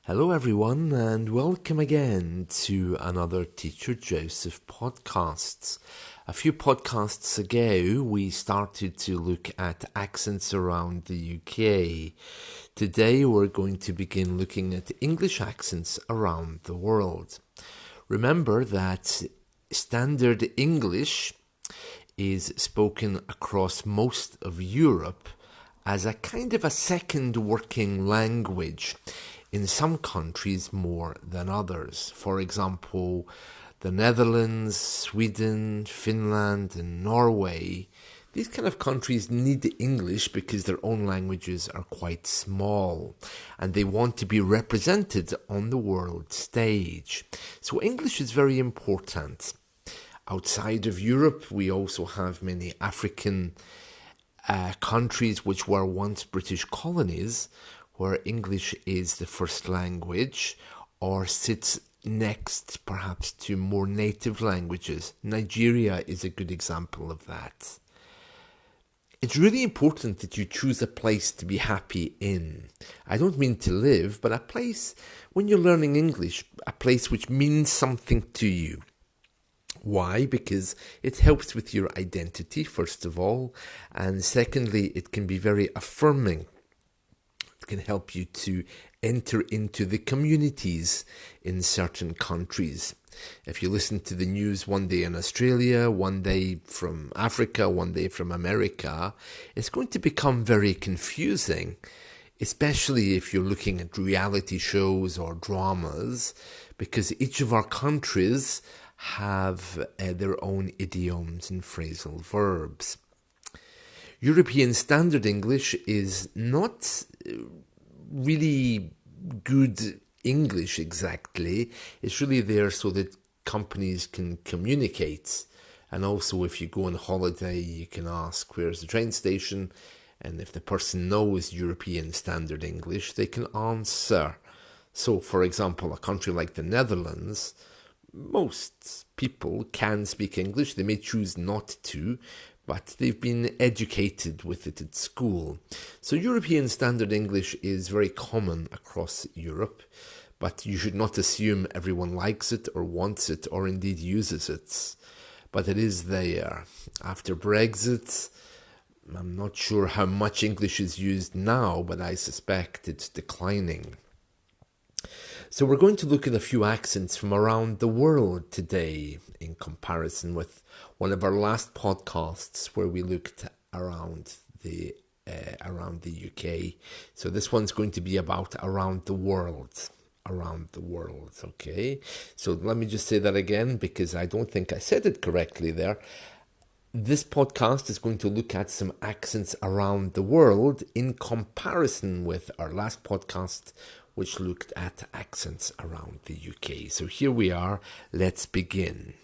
Hello, everyone, and welcome again to another Teacher Joseph podcasts. A few podcasts ago, we started to look at accents around the UK. Today, we're going to begin looking at English accents around the world. Remember that Standard English is spoken across most of Europe as a kind of a second working language. In some countries more than others. For example, the Netherlands, Sweden, Finland and Norway. These kind of countries need English because their own languages are quite small and they want to be represented on the world stage. So English is very important. Outside of Europe, we also have many African countries which were once British colonies, where English is the first language or sits next perhaps to more native languages. Nigeria is a good example of that. It's really important that you choose a place to be happy in. I don't mean to live, but a place, when you're learning English, a place which means something to you. Why? Because it helps with your identity, first of all, and secondly, it can be very affirming. Can help you to enter into the communities in certain countries. If you listen to the news one day in Australia, one day from Africa, one day from America, it's going to become very confusing, especially if you're looking at reality shows or dramas, because each of our countries have their own idioms and phrasal verbs. European Standard English is not really good English exactly. It's really there so that companies can communicate. And also if you go on holiday, you can ask, where's the train station? And if the person knows European Standard English, they can answer. So, for example, a country like the Netherlands, most people can speak English. They may choose not to, but they've been educated with it at school. So European Standard English is very common across Europe, but you should not assume everyone likes it or wants it or indeed uses it. But it is there. After Brexit, I'm not sure how much English is used now, but I suspect it's declining. So we're going to look at a few accents from around the world today in comparison with one of our last podcasts where we looked around the UK. So this one's going to be about around the world. Around the world, okay? So let me just say that again because I don't think I said it correctly there. This podcast is going to look at some accents around the world in comparison with our last podcast, which looked at accents around the UK. So here we are. Let's begin.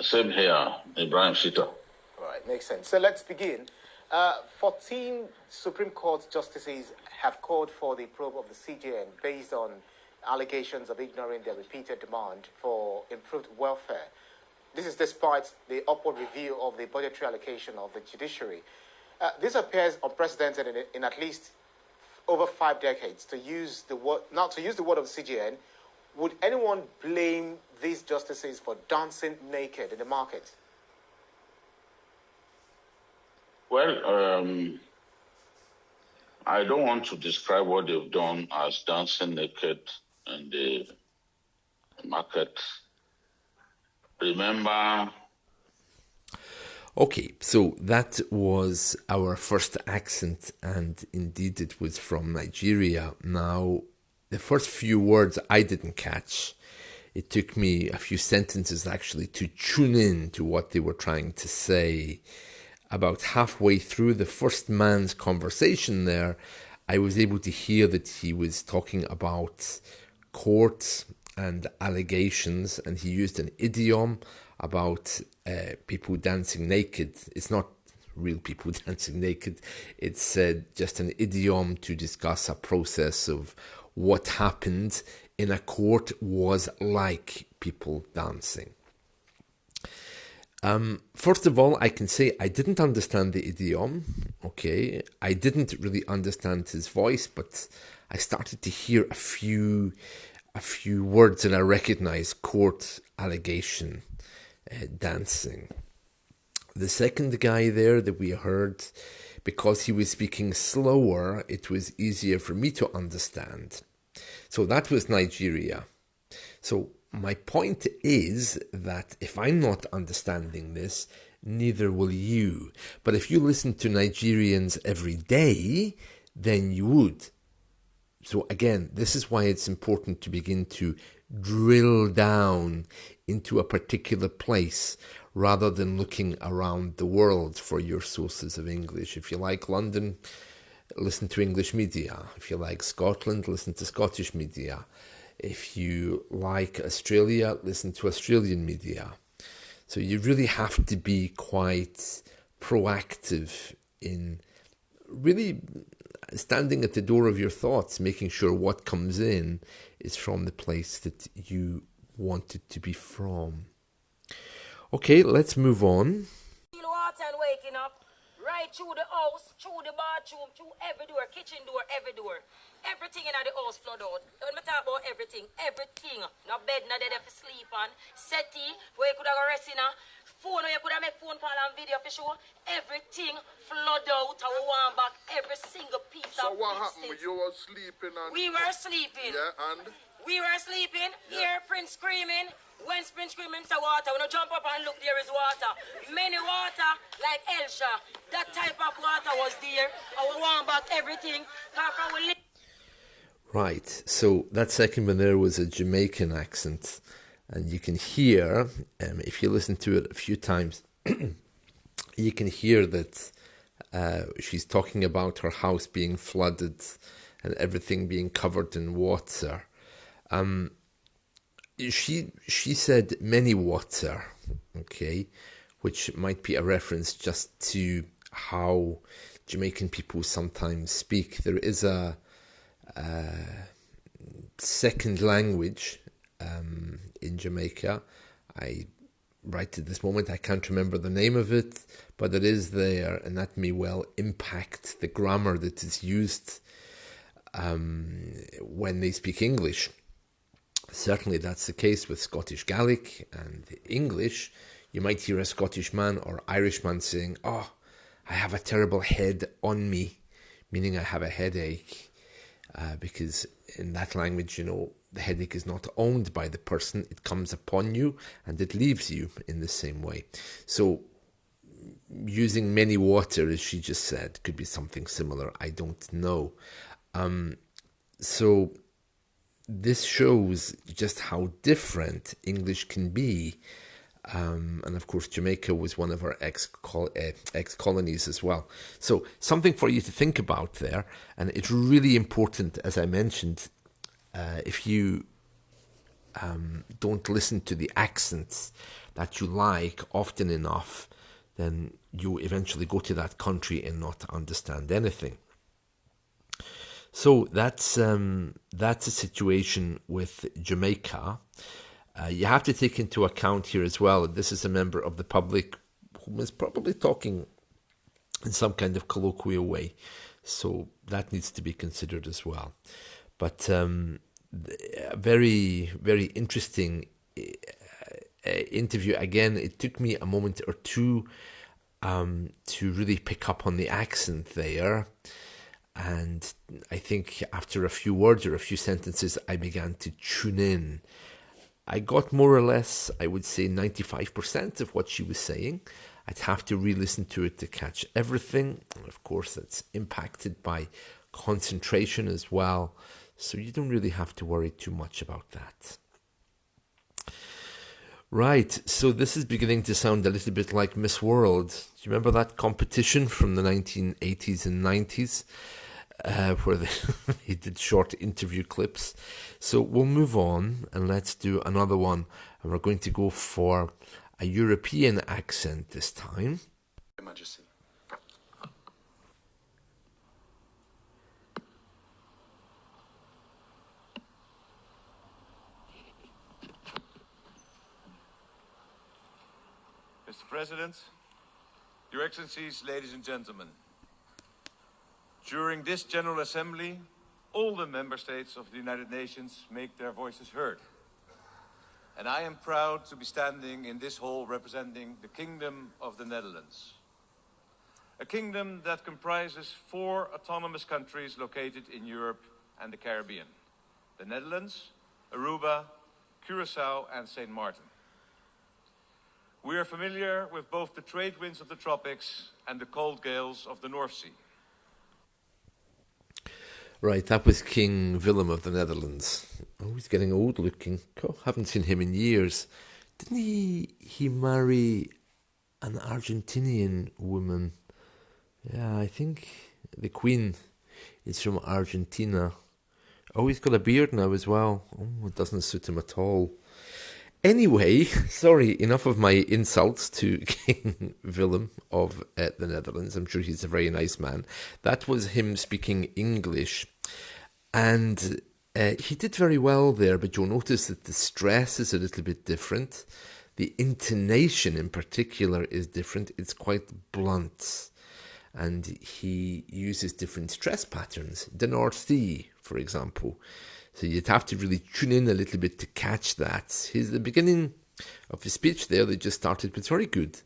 Same here, Ibrahim Shita. All right, makes sense. So let's begin. 14 Supreme Court justices have called for the probe of the CJN based on allegations of ignoring their repeated demand for improved welfare. This is despite the upward review of the budgetary allocation of the judiciary. This appears unprecedented in at least over 5 decades. To use the word of the CJN, would anyone blame these justices for dancing naked in the market? Well, I don't want to describe what they've done as dancing naked in the market. Remember... Okay, so that was our first accent, and indeed it was from Nigeria. Now, the first few words I didn't catch. It took me a few sentences actually to tune in to what they were trying to say. About halfway through the first man's conversation there, I was able to hear that he was talking about courts and allegations, and he used an idiom about people dancing naked. It's not real people dancing naked. It's just an idiom to discuss a process of what happened in a court was like people dancing. First of all, I can say I didn't understand the idiom. Okay, I didn't really understand his voice, but I started to hear a few words that I recognized: court, allegation, dancing. The second guy there that we heard, because he was speaking slower, it was easier for me to understand. So that was Nigeria. So my point is that if I'm not understanding this, neither will you. But if you listen to Nigerians every day, then you would. So again, this is why it's important to begin to drill down into a particular place rather than looking around the world for your sources of English. If you like London, listen to English media. If you like Scotland, listen to Scottish media. If you like Australia, listen to Australian media. So you really have to be quite proactive in really standing at the door of your thoughts, making sure what comes in is from the place that you want it to be from. Okay, let's move on. Water and waking up, right through the house, through the bathroom, through every door, kitchen door, every door. Everything in the house flood out. When I talk about everything. No bed, no dead for sleep on. Settee, where you could have rest in a phone, where you could have make phone call and video for sure. Everything flood out. I want back every single piece of So what happened? You were sleeping and... We were sleeping. Yeah, and? We were sleeping, Yeah. hear Prince screaming. When Prince screaming, it's water. When you jump up and look, there is water. Many water, like Elsha. That type of water was there. I want back everything. Right, so that second one there was a Jamaican accent, and you can hear, if you listen to it a few times, you can hear that she's talking about her house being flooded and everything being covered in water. She said many water, okay, which might be a reference just to how Jamaican people sometimes speak. There is a second language in Jamaica. Right at this moment, I can't remember the name of it, but it is there, and that may well impact the grammar that is used when they speak English. Certainly that's the case with Scottish Gaelic and English. You might hear a Scottish man or Irish man saying, "Oh, I have a terrible head on me," meaning I have a headache. Because in that language, the headache is not owned by the person. It comes upon you and it leaves you in the same way. So using many water, as she just said, could be something similar. I don't know. So this shows just how different English can be. And of course, Jamaica was one of our ex-colonies as well. So something for you to think about there. And it's really important, as I mentioned, if you don't listen to the accents that you like often enough, then you eventually go to that country and not understand anything. So that's a situation with Jamaica. You have to take into account here as well that this is a member of the public who is probably talking in some kind of colloquial way. So that needs to be considered as well. But a very, very interesting interview. Again, it took me a moment or two to really pick up on the accent there. And I think after a few words or a few sentences, I began to tune in. I got more or less, I would say, 95% of what she was saying. I'd have to re-listen to it to catch everything. And of course, that's impacted by concentration as well. So you don't really have to worry too much about that. Right, so this is beginning to sound a little bit like Miss World. Do you remember that competition from the 1980s and 90s? Where they did short interview clips. So we'll move on and let's do another one. And we're going to go for a European accent this time. Your Majesty. Mr. President, Your Excellencies, ladies and gentlemen. During this General Assembly, all the member states of the United Nations make their voices heard. And I am proud to be standing in this hall representing the Kingdom of the Netherlands. A kingdom that comprises 4 autonomous countries located in Europe and the Caribbean: the Netherlands, Aruba, Curacao and St. Martin. We are familiar with both the trade winds of the tropics and the cold gales of the North Sea. Right, that was King Willem of the Netherlands. Oh, he's getting old looking. Oh, haven't seen him in years. Didn't he marry an Argentinian woman? Yeah, I think the Queen is from Argentina. Oh, he's got a beard now as well. Oh, it doesn't suit him at all. Anyway, sorry, enough of my insults to King Willem of the Netherlands. I'm sure he's a very nice man. That was him speaking English. And he did very well there, but you'll notice that the stress is a little bit different. The intonation in particular is different. It's quite blunt. And he uses different stress patterns. The North Sea, for example. So you'd have to really tune in a little bit to catch that. The beginning of his speech there, they just started, was very good.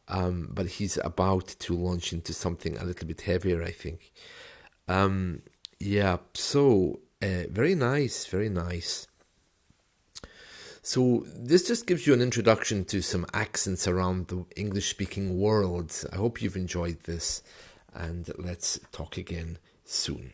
But he's about to launch into something a little bit heavier, I think. Very nice, very nice. So this just gives you an introduction to some accents around the English-speaking world. I hope you've enjoyed this, and let's talk again soon.